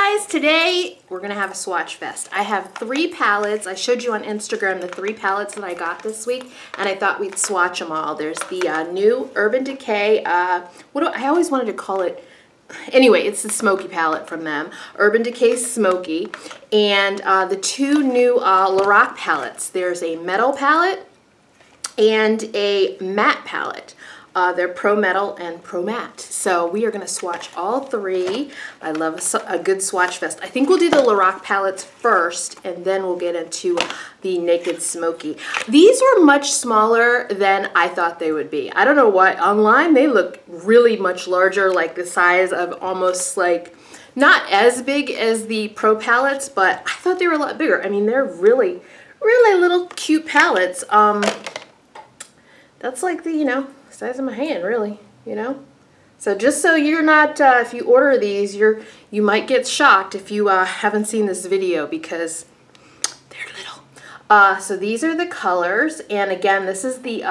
guys, today we're gonna have a swatch fest. I have 3 palettes. I showed you on Instagram the 3 palettes that I got this week, and I thought we'd swatch them all. There's the new Urban Decay, I always wanted to call it, anyway, it's the Smoky palette from them, Urban Decay Smoky, and the 2 new LORAC palettes. There's a metal palette and a matte palette. They're Pro Metal and Pro Matte. So we are going to swatch all 3. I love a good swatch fest. I think we'll do the LORAC palettes first, and then we'll get into the Naked Smoky. These were much smaller than I thought they would be. I don't know why. Online, they look really much larger, like the size of almost like, not as big as the Pro palettes, but I thought they were a lot bigger. I mean, they're really, really little cute palettes. That's like the, you know, size of my hand, really, you know. So just so you're not, if you order these, you might get shocked if you haven't seen this video, because they're little. So these are the colors, and again, this is the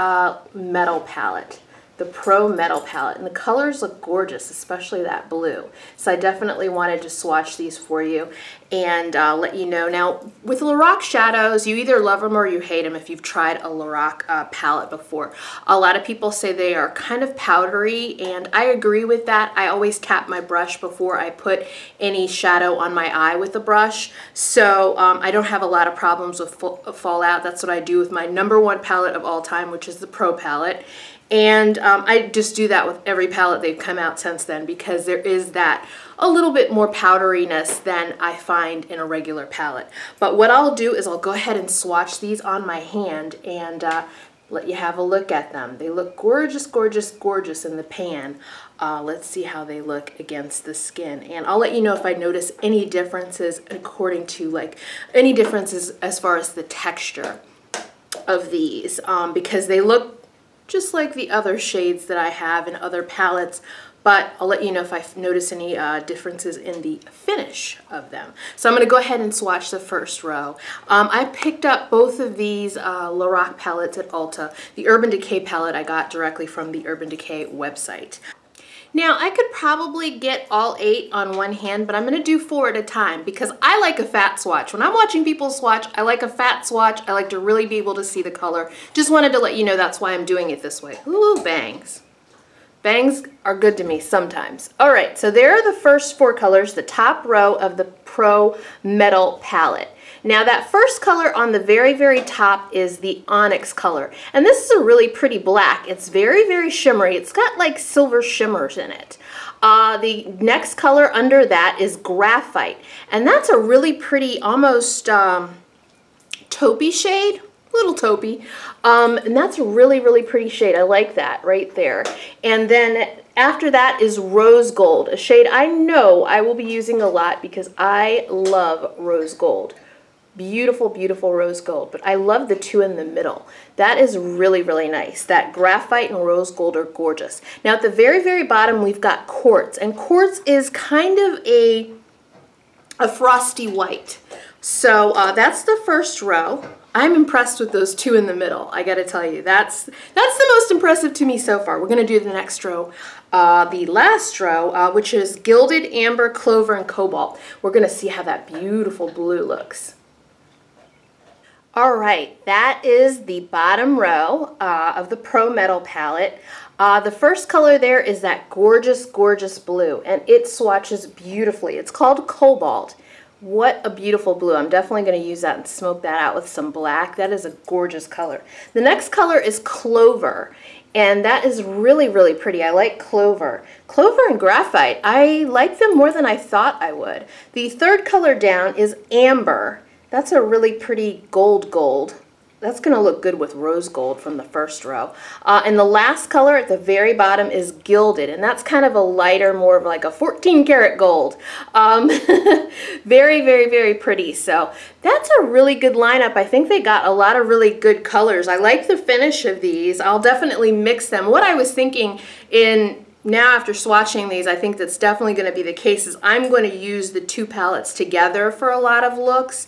metal palette, the Pro Metal palette, and the colors look gorgeous, especially that blue. So I definitely wanted to swatch these for you and let you know. Now, with LORAC shadows, you either love them or you hate them if you've tried a LORAC palette before. A lot of people say they are kind of powdery, and I agree with that. I always tap my brush before I put any shadow on my eye with the brush, so I don't have a lot of problems with fallout. That's what I do with my #1 palette of all time, which is the Pro palette. And I just do that with every palette they've come out since then, because there is that a little bit more powderiness than I find in a regular palette. But what I'll do is I'll go ahead and swatch these on my hand and let you have a look at them. They look gorgeous, gorgeous, gorgeous in the pan. Let's see how they look against the skin. And I'll let you know if I notice any differences according to, like, any differences as far as the texture of these, because they look just like the other shades that I have in other palettes, but I'll let you know if I notice any differences in the finish of them. So I'm going to go ahead and swatch the first row. I picked up both of these LORAC palettes at Ulta. The Urban Decay palette I got directly from the Urban Decay website. Now, I could probably get all 8 on one hand, but I'm going to do 4 at a time because I like a fat swatch. When I'm watching people swatch, I like a fat swatch. I like to really be able to see the color. Just wanted to let you know that's why I'm doing it this way. Ooh, bangs. Bangs are good to me sometimes. All right, so there are the first 4 colors, the top row of the Pro Metal palette. Now, that first color on the very, very top is the Onyx color. And this is a really pretty black. It's very, very shimmery. It's got like silver shimmers in it. The next color under that is Graphite. And that's a really pretty, almost taupey shade. Little taupey. And that's a really, really pretty shade. I like that right there. And then after that is Rose Gold, a shade I know I will be using a lot because I love Rose Gold. Beautiful, beautiful rose gold, but I love the 2 in the middle. That is really, really nice. That Graphite and Rose Gold are gorgeous. Now at the very, very bottom we've got Quartz, and Quartz is kind of a frosty white. So that's the first row. I'm impressed with those 2 in the middle. I gotta tell you, that's the most impressive to me so far. We're gonna do the next row. The last row, which is Gilded, Amber, Clover, and Cobalt. We're gonna see how that beautiful blue looks. All right, that is the bottom row of the Pro Metal palette. The first color there is that gorgeous, gorgeous blue, and it swatches beautifully. It's called Cobalt. What a beautiful blue. I'm definitely going to use that and smoke that out with some black. That is a gorgeous color. The next color is Clover, and that is really, really pretty. I like Clover. Clover and Graphite, I like them more than I thought I would. The third color down is Amber. That's a really pretty gold. That's going to look good with Rose Gold from the first row. And the last color at the very bottom is Gilded, and that's kind of a lighter, more of like a 14 karat gold. Very, very, very pretty. So that's a really good lineup. I think they got a lot of really good colors. I like the finish of these. I'll definitely mix them. What I was thinking in now after swatching these, I think that's definitely going to be the case, is I'm going to use the two palettes together for a lot of looks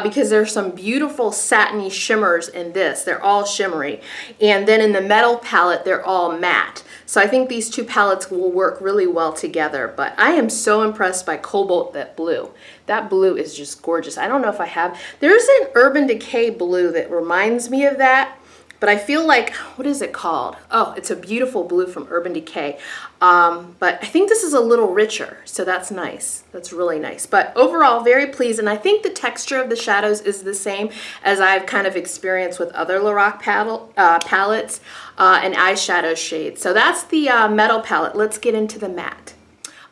because there's some beautiful satiny shimmers in this. They're all shimmery. And then in the metal palette, they're all matte. So I think these two palettes will work really well together. But I am so impressed by Cobalt, that blue. That blue is just gorgeous. I don't know if I have. There's an Urban Decay blue that reminds me of that. But I feel like, what is it called? Oh, it's a beautiful blue from Urban Decay. But I think this is a little richer, so that's nice. That's really nice. But overall, very pleased. And I think the texture of the shadows is the same as I've kind of experienced with other LORAC palettes and eyeshadow shades. So that's the metal palette. Let's get into the matte.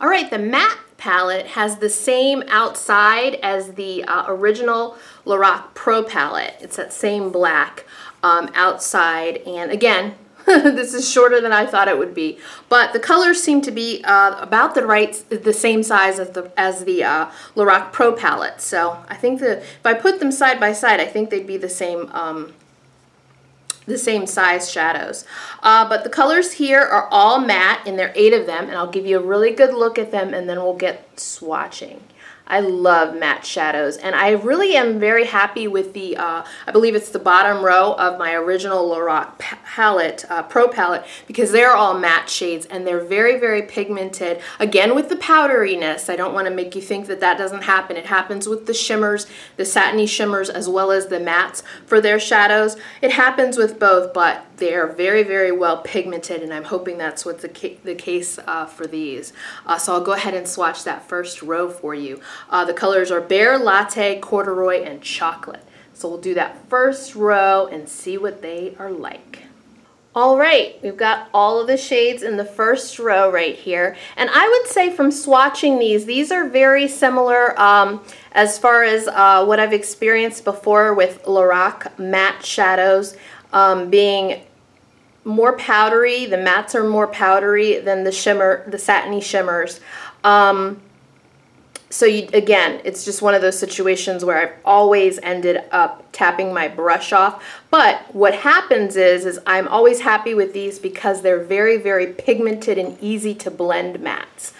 All right, the matte palette has the same outside as the original LORAC Pro palette. It's that same black outside, and again, this is shorter than I thought it would be, but the colors seem to be about the same size as the LORAC Pro palette. So I think that if I put them side by side, I think they'd be the same size shadows. But the colors here are all matte, and there are 8 of them, and I'll give you a really good look at them, and then we'll get swatching. I love matte shadows, and I really am very happy with the, I believe it's the bottom row of my original LORAC palette, Pro palette, because they're all matte shades, and they're very, very pigmented. Again, with the powderiness, I don't want to make you think that that doesn't happen. It happens with the shimmers, the satiny shimmers, as well as the mattes for their shadows. It happens with both, but they're very, very well pigmented, and I'm hoping that's what's the case for these. So I'll go ahead and swatch that first row for you. The colors are Bear, Latte, Corduroy, and Chocolate. So we'll do that first row and see what they are like. All right, we've got all of the shades in the first row right here. And I would say from swatching these are very similar as far as what I've experienced before with LORAC matte shadows being more powdery. The mattes are more powdery than the satiny shimmers. So again, it's just one of those situations where I've always ended up tapping my brush off. But what happens is I'm always happy with these because they're very, very pigmented and easy to blend mattes,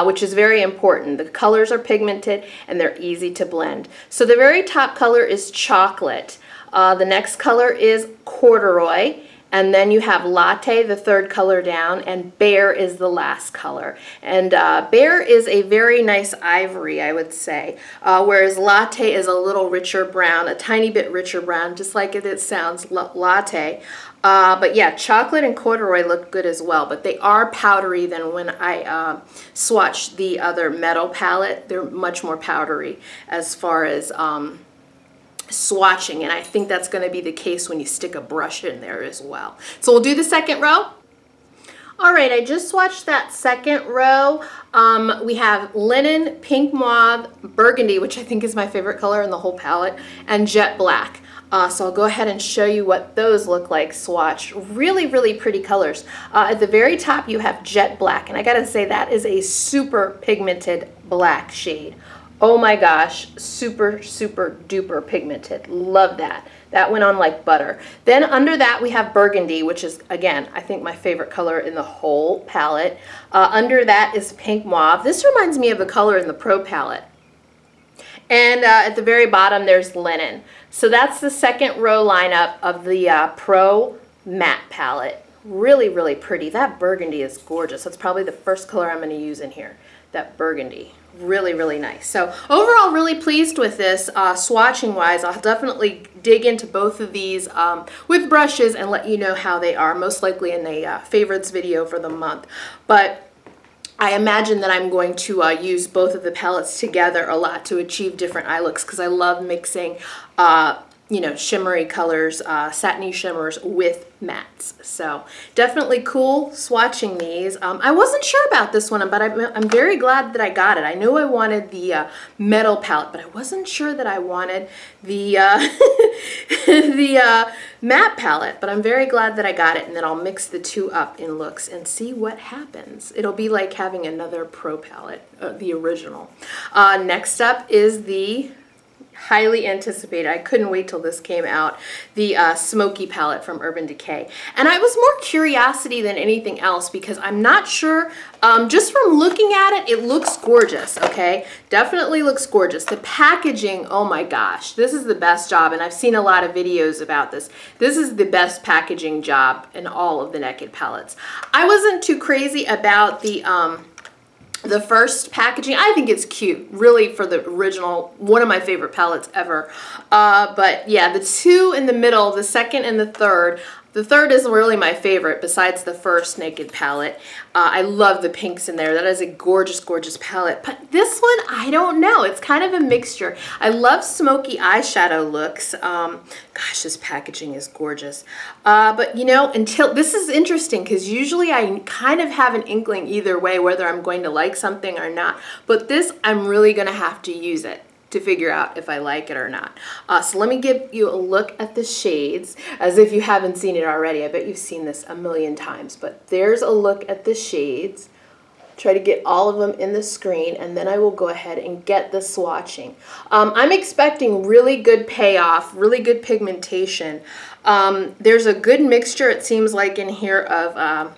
which is very important. The colors are pigmented and they're easy to blend. So the very top color is Chocolate. The next color is Corduroy. And then you have Latte, the third color down, and Bear is the last color. And Bear is a very nice ivory, I would say, whereas Latte is a little richer brown, a tiny bit richer brown, just like it sounds, Latte. But yeah, Chocolate and Corduroy look good as well, but they are powdery than when I swatched the other metal palette. They're much more powdery as far as swatching, and I think that's going to be the case when you stick a brush in there as well. So we'll do the second row. All right, I just swatched that second row. We have Linen, Pink Mauve, Burgundy, which I think is my favorite color in the whole palette, and Jet Black. So I'll go ahead and show you what those look like swatched. Really, really pretty colors. At the very top you have Jet Black, and I gotta say that is a super pigmented black shade. Oh my gosh, super, super duper pigmented. Love that. That went on like butter. Then under that we have Burgundy, which is, again, I think my favorite color in the whole palette. Under that is Pink Mauve. This reminds me of the color in the Pro palette. And at the very bottom there's Linen. So that's the second row lineup of the Pro matte palette. Really, really pretty. That Burgundy is gorgeous. That's probably the first color I'm going to use in here. That Burgundy. Really, really nice. So overall, really pleased with this swatching wise. I'll definitely dig into both of these with brushes and let you know how they are, most likely in a favorites video for the month. But I imagine that I'm going to use both of the palettes together a lot to achieve different eye looks because I love mixing you know, shimmery colors, satiny shimmers with mattes. So definitely cool swatching these. I wasn't sure about this one, but I'm very glad that I got it. I knew I wanted the metal palette, but I wasn't sure that I wanted the the matte palette, but I'm very glad that I got it, and then I'll mix the two up in looks and see what happens. It'll be like having another Pro palette, the original. Next up is the highly anticipated. I couldn't wait till this came out. The Smoky palette from Urban Decay. And I was more curiosity than anything else because I'm not sure, just from looking at it, it looks gorgeous, okay? Definitely looks gorgeous. The packaging, oh my gosh, this is the best job, and I've seen a lot of videos about this. This is the best packaging job in all of the Naked palettes. I wasn't too crazy about the first packaging. I think it's cute, really, for the original, one of my favorite palettes ever. But yeah, the two in the middle, the second and the third is really my favorite besides the first Naked palette. I love the pinks in there. That is a gorgeous, gorgeous palette. But this one, I don't know. It's kind of a mixture. I love smoky eyeshadow looks. Gosh, this packaging is gorgeous. But you know, this is interesting because usually I kind of have an inkling either way whether I'm going to like something or not. But this, I'm really going to have to use it to figure out if I like it or not. So let me give you a look at the shades, as if you haven't seen it already. I bet you've seen this a million times, but there's a look at the shades. Try to get all of them in the screen, and then I will go ahead and get the swatching. I'm expecting really good payoff, really good pigmentation. There's a good mixture, it seems like, in here of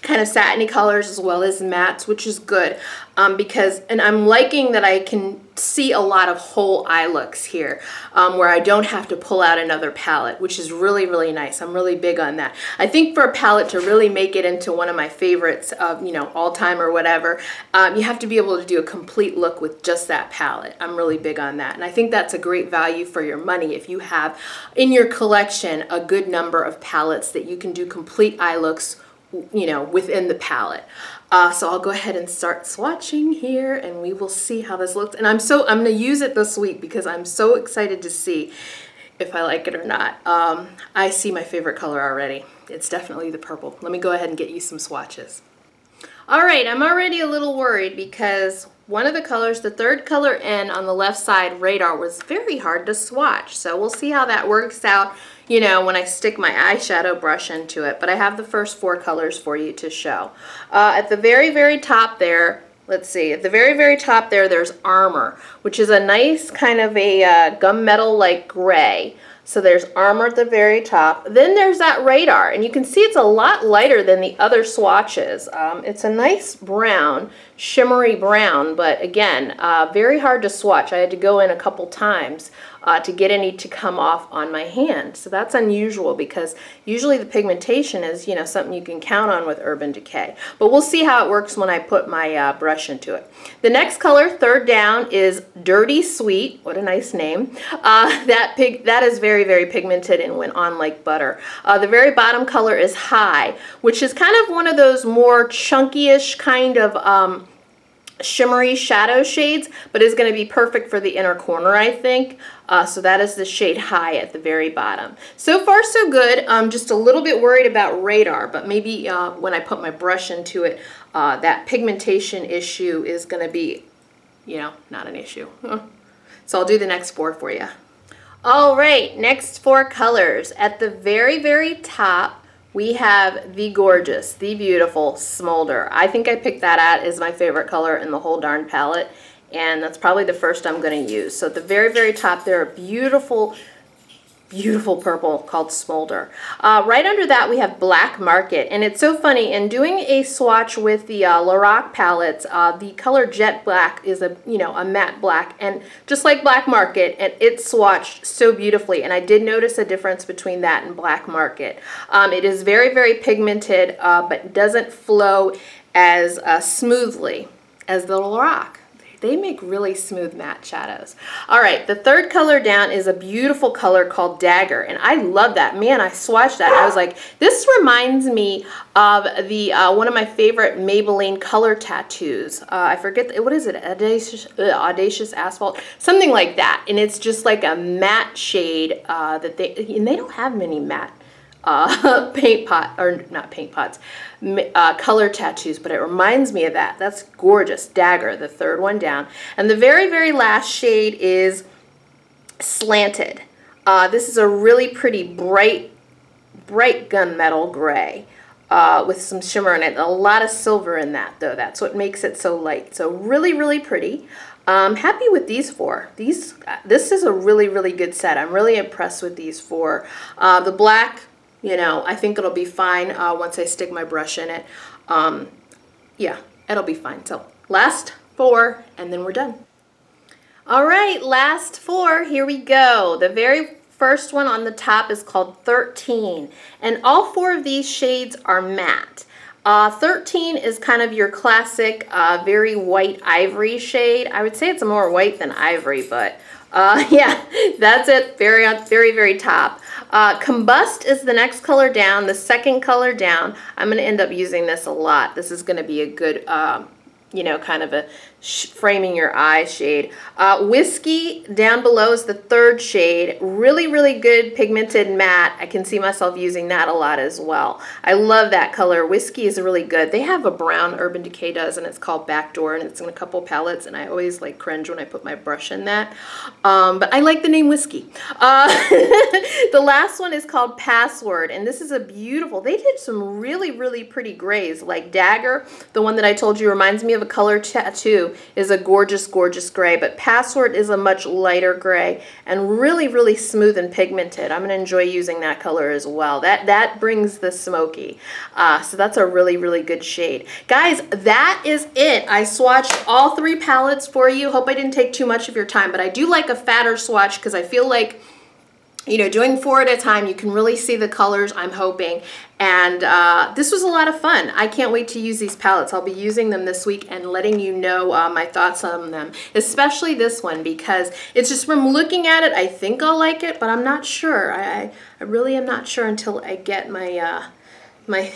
kind of satiny colors as well as mattes, which is good and I'm liking that I can see a lot of whole eye looks here, where I don't have to pull out another palette, which is really, really nice. I'm really big on that. I think for a palette to really make it into one of my favorites of, you know, all time or whatever, you have to be able to do a complete look with just that palette. I'm really big on that, and I think that's a great value for your money if you have in your collection a good number of palettes that you can do complete eye looks, you know, within the palette. So I'll go ahead and start swatching here, and we will see how this looks. And I'm going to use it this week because I'm so excited to see if I like it or not. I see my favorite color already. It's definitely the purple. Let me go ahead and get you some swatches. All right, I'm already a little worried because one of the colors, the third color in on the left side, Radar, was very hard to swatch. So we'll see how that works out, you know, when I stick my eyeshadow brush into it. But I have the first four colors for you to show. At the very, very top there, let's see, at the very, very top there, there's Armor, which is a nice kind of a gunmetal-like gray. So there's Armor at the very top. Then there's that Radar, and you can see it's a lot lighter than the other swatches. It's a nice brown, shimmery brown, but again, very hard to swatch. I had to go in a couple times to get any to come off on my hand. So that's unusual because usually the pigmentation is, you know, something you can count on with Urban Decay. But we'll see how it works when I put my brush into it. The next color, third down, is Dirty Sweet. What a nice name. That is very, very pigmented and went on like butter. The very bottom color is High, which is kind of one of those more chunky-ish kind of shimmery shadow shades, but is going to be perfect for the inner corner, I think. So that is the shade High at the very bottom. So far, so good. I'm just a little bit worried about Radar, but maybe when I put my brush into it, that pigmentation issue is going to be, you know, not an issue. So I'll do the next four for you. All right, next four colors. At the very, very top, we have the gorgeous, the beautiful Smolder. I think I picked that out as my favorite color in the whole darn palette, and that's probably the first I'm going to use. So at the very, very top there, a beautiful, beautiful purple called Smolder. Right under that we have Black Market, and it's so funny, in doing a swatch with the LORAC palettes, the color Jet Black is a matte black, and just like Black Market, and it swatched so beautifully, and I did notice a difference between that and Black Market. It is very, very pigmented, but doesn't flow as smoothly as the LORAC. They make really smooth matte shadows. All right, the third color down is a beautiful color called Dagger, and I love that. Man, I swatched that. I was like, this reminds me of the one of my favorite Maybelline color tattoos. I forget, what is it? Audacious Asphalt? Something like that. And it's just like a matte shade and they don't have many matte color tattoos, but it reminds me of that. That's gorgeous. Dagger, the third one down. And the very, very last shade is Slanted. This is a really pretty bright gunmetal gray. with some shimmer in it. A lot of silver in that, though. That's what makes it so light. So really, really pretty. I'm happy with these four. This is a really, really good set. I'm really impressed with these four. The black, you know, I think it'll be fine once I stick my brush in it. Yeah, it'll be fine. So last four, and then we're done. All right, last four, here we go. The very first one on the top is called 13, and all four of these shades are matte. 13 is kind of your classic, very white ivory shade. I would say it's more white than ivory, but yeah, that's it, very, very top. Combust is the next color down, the second color down. I'm going to end up using this a lot. This is going to be a good, you know, kind of a framing your eye shade. Whiskey down below is the third shade. Really, really good pigmented matte. I can see myself using that a lot as well. I love that color. Whiskey is really good. They have a brown Urban Decay does, and it's called Backdoor, and it's in a couple palettes, and I always like cringe when I put my brush in that. But I like the name Whiskey. The last one is called Password, and this is a beautiful, they did some really, really pretty grays, like Dagger, the one that I told you reminds me of a color tattoo, is a gorgeous, gorgeous gray, but Password is a much lighter gray and really, really smooth and pigmented. I'm going to enjoy using that color as well. That brings the smoky. So that's a really, really good shade. Guys, that is it. I swatched all three palettes for you. Hope I didn't take too much of your time, but I do like a fatter swatch because I feel like, you know, doing 4 at a time, you can really see the colors, I'm hoping. And this was a lot of fun. I can't wait to use these palettes. I'll be using them this week and letting you know my thoughts on them, especially this one, because it's just from looking at it, I think I'll like it, but I'm not sure. I really am not sure until I get my my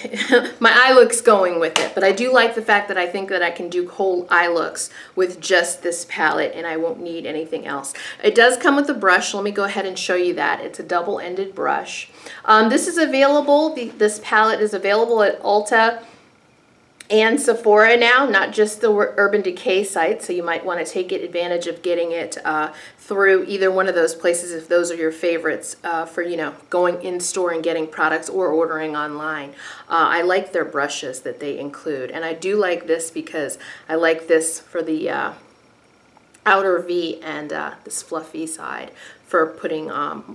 eye looks going with it. But I do like the fact that I think that I can do whole eye looks with just this palette and I won't need anything else. It does come with a brush. Let me go ahead and show you that. It's a double-ended brush. This is available, this palette is available at Ulta and Sephora now, not just the Urban Decay site, so you might want to take advantage of getting it through either one of those places if those are your favorites for, you know, going in store and getting products or ordering online. I like their brushes that they include, and I do like this because I like this for the outer V and this fluffy side for putting,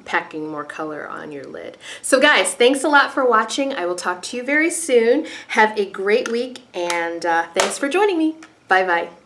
packing more color on your lid. So guys, thanks a lot for watching. I will talk to you very soon. Have a great week, and thanks for joining me. Bye-bye.